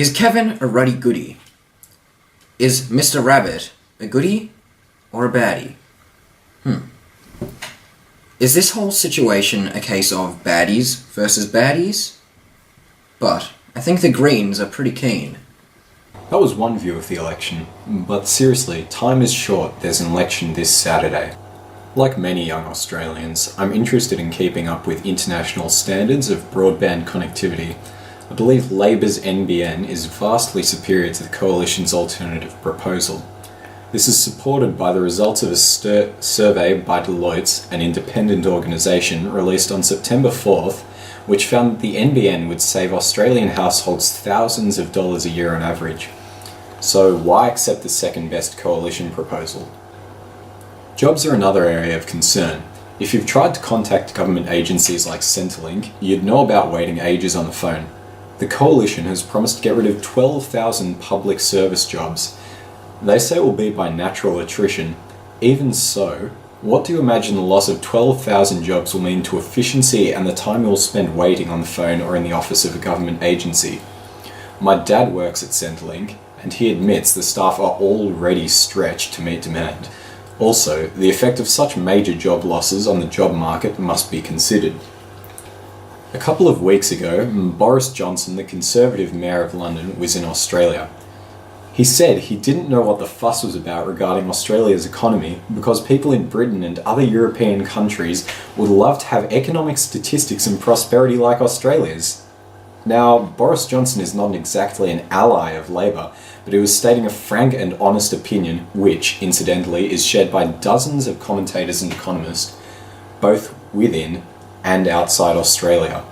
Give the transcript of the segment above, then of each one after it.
Is Kevin a ruddy goody? Is Mr. Rabbit a goody or a baddie? Is this whole situation a case of baddies versus baddies? But I think the Greens are pretty keen. That was one view of the election, but seriously, time is short. There's an election this Saturday. Like many young Australians, I'm interested in keeping up with international standards of broadband connectivity. I believe Labor's NBN is vastly superior to the Coalition's alternative proposal. This is supported by the results of a survey by Deloitte, an independent organisation, released on September 4th, which found that the NBN would save Australian households thousands of dollars a year on average. So why accept the second best Coalition proposal? Jobs are another area of concern. If you've tried to contact government agencies like Centrelink, you'd know about waiting ages on the phone. The Coalition has promised to get rid of 12,000 public service jobs. They say it will be by natural attrition. Even so, what do you imagine the loss of 12,000 jobs will mean to efficiency and the time you'll spend waiting on the phone or in the office of a government agency? My dad works at Centrelink, and he admits the staff are already stretched to meet demand. Also, the effect of such major job losses on the job market must be considered. A couple of weeks ago, Boris Johnson, the Conservative Mayor of London, was in Australia. He said he didn't know what the fuss was about regarding Australia's economy because people in Britain and other European countries would love to have economic statistics and prosperity like Australia's. Now, Boris Johnson is not exactly an ally of Labor, but he was stating a frank and honest opinion, which, incidentally, is shared by dozens of commentators and economists, both within and outside Australia.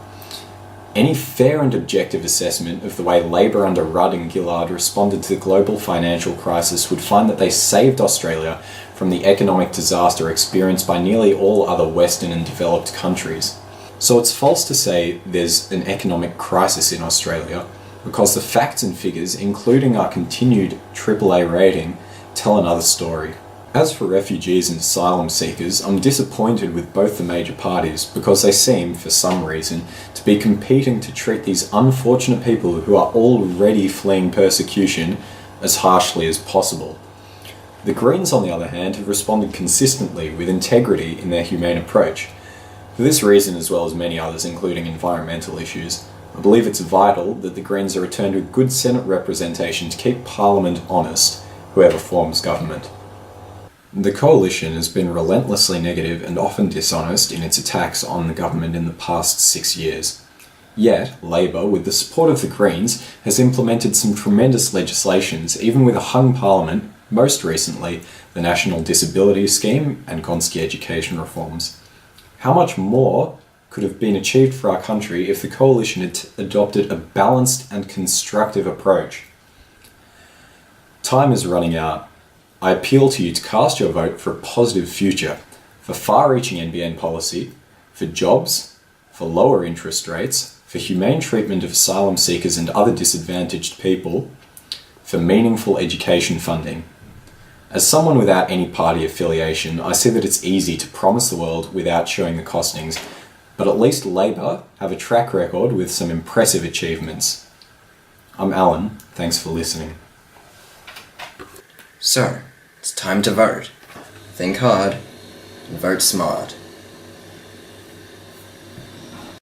Any fair and objective assessment of the way Labor under Rudd and Gillard responded to the global financial crisis would find that they saved Australia from the economic disaster experienced by nearly all other Western and developed countries. So it's false to say there's an economic crisis in Australia, because the facts and figures, including our continued AAA rating, tell another story. As for refugees and asylum seekers, I'm disappointed with both the major parties because they seem, for some reason, to be competing to treat these unfortunate people who are already fleeing persecution as harshly as possible. The Greens, on the other hand, have responded consistently with integrity in their humane approach. For this reason, as well as many others, including environmental issues, I believe it's vital that the Greens are returned with good Senate representation to keep Parliament honest, whoever forms government. The Coalition has been relentlessly negative and often dishonest in its attacks on the government in the past 6 years. Yet, Labor, with the support of the Greens, has implemented some tremendous legislations, even with a hung Parliament, most recently the National Disability Scheme and Gonski education reforms. How much more could have been achieved for our country if the Coalition had adopted a balanced and constructive approach? Time is running out. I appeal to you to cast your vote for a positive future, for far-reaching NBN policy, for jobs, for lower interest rates, for humane treatment of asylum seekers and other disadvantaged people, for meaningful education funding. As someone without any party affiliation, I see that it's easy to promise the world without showing the costings, but at least Labor have a track record with some impressive achievements. I'm Alan, thanks for listening. So, it's time to vote. Think hard and vote smart.